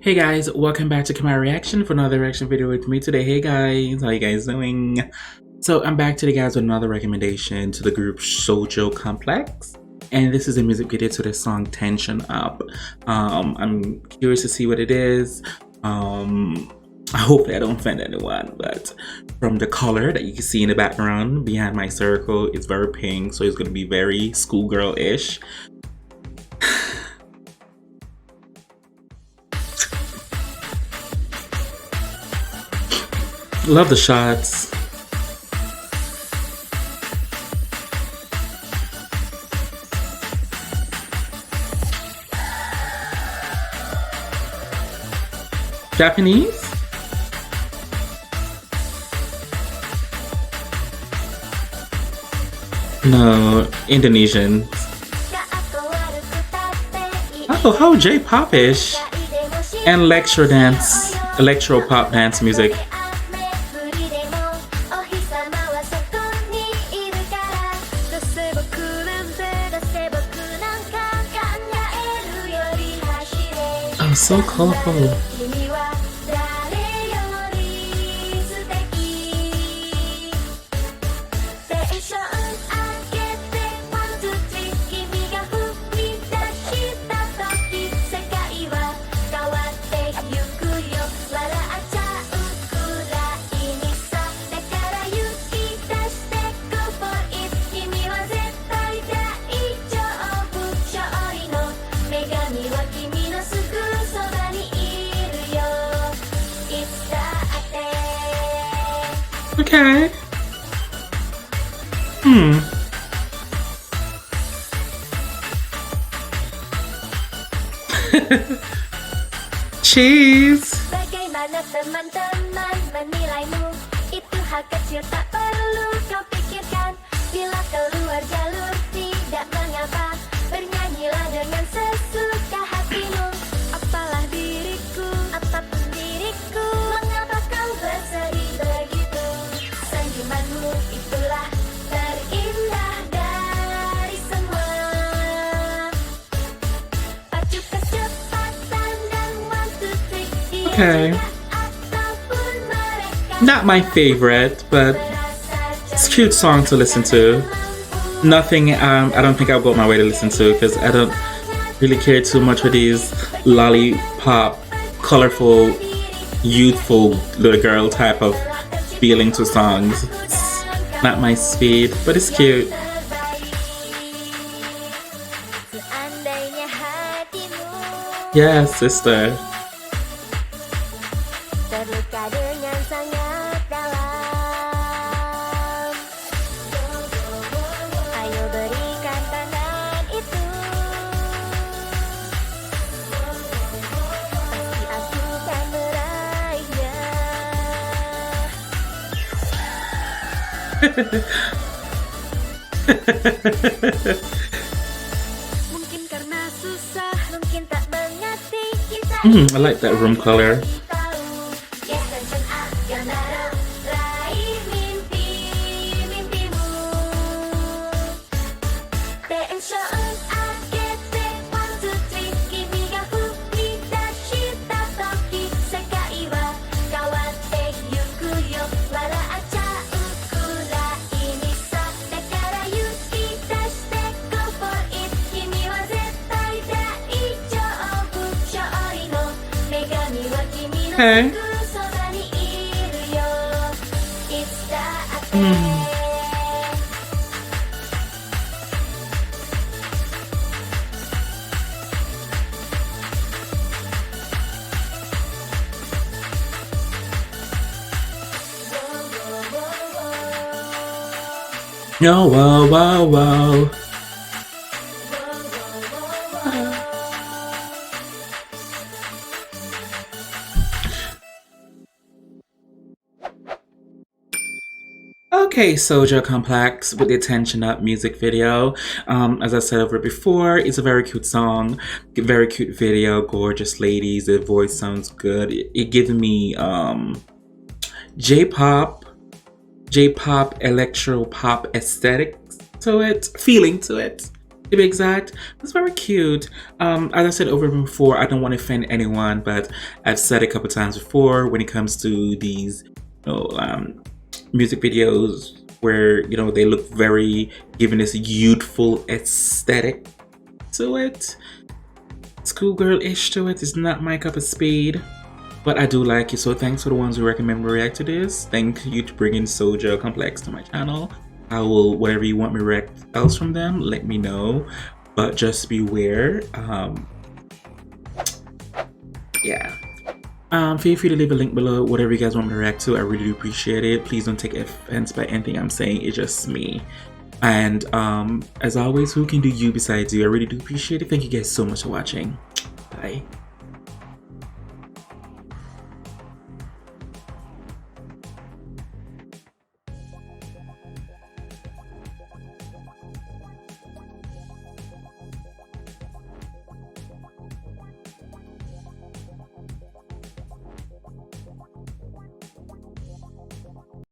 Hey guys, welcome back to Kemari Reaction for another reaction video with me today. Hey guys, how you guys doing? So I'm back today guys with another recommendation to the group Shojo Complex. And this is a music video to the song Tension Up. I'm curious to see what it is. Hopefully I don't offend anyone, but from the color that you can see in the background behind my circle, it's very pink, so it's going to be very schoolgirl-ish. Love the shots. Japanese? No, Indonesian. Oh, how J-pop-ish. And electro dance, electro pop dance music. Oh, so colorful. Okay. Cheese. Bagaimana teman-teman menilaimu? Itu hal kecil tak perlu kau pikirkan. Bila keluar jalur tidak mengapa, bernyanyilah dengan sesuka hatimu. Apalah diriku, apapun diriku, mengapa kau bersedih begitu? Senyumanmu itulah terindah dari semua. Pacu kecepatan dan one, two, three. Okay. Not my favorite, but it's a cute song to listen to. Nothing I don't think I'll go out my way to listen to, because I don't really care too much for these lollipop, colorful, youthful little girl type of feeling to songs. It's not my speed, but it's cute. Yes, sister. I like that room color. Okay. No, whoa, whoa, whoa. Okay, Shojo Complex with the Tension Up music video. As I said over before, it's a very cute song, very cute video, gorgeous ladies, the voice sounds good. It gives me J-pop, electro pop aesthetic to it, feeling to it. To be exact, it's very cute. As I said over before, I don't want to offend anyone, but I've said a couple times before when it comes to these, music videos where they look very giving this youthful aesthetic to it, schoolgirl-ish to it. It's not my cup of speed, but I do like it. So thanks for the ones who recommend me react to this. Thank you to bringing Shojo Complex to my channel. I will, whatever you want me to react else from them, let me know. But just beware. Yeah. Feel free to leave a link below, whatever you guys want me to react to. I really do appreciate it. Please don't take offense by anything I'm saying. It's just me. And as always, who can do you besides you? I really do appreciate it. Thank you guys so much for watching. Bye.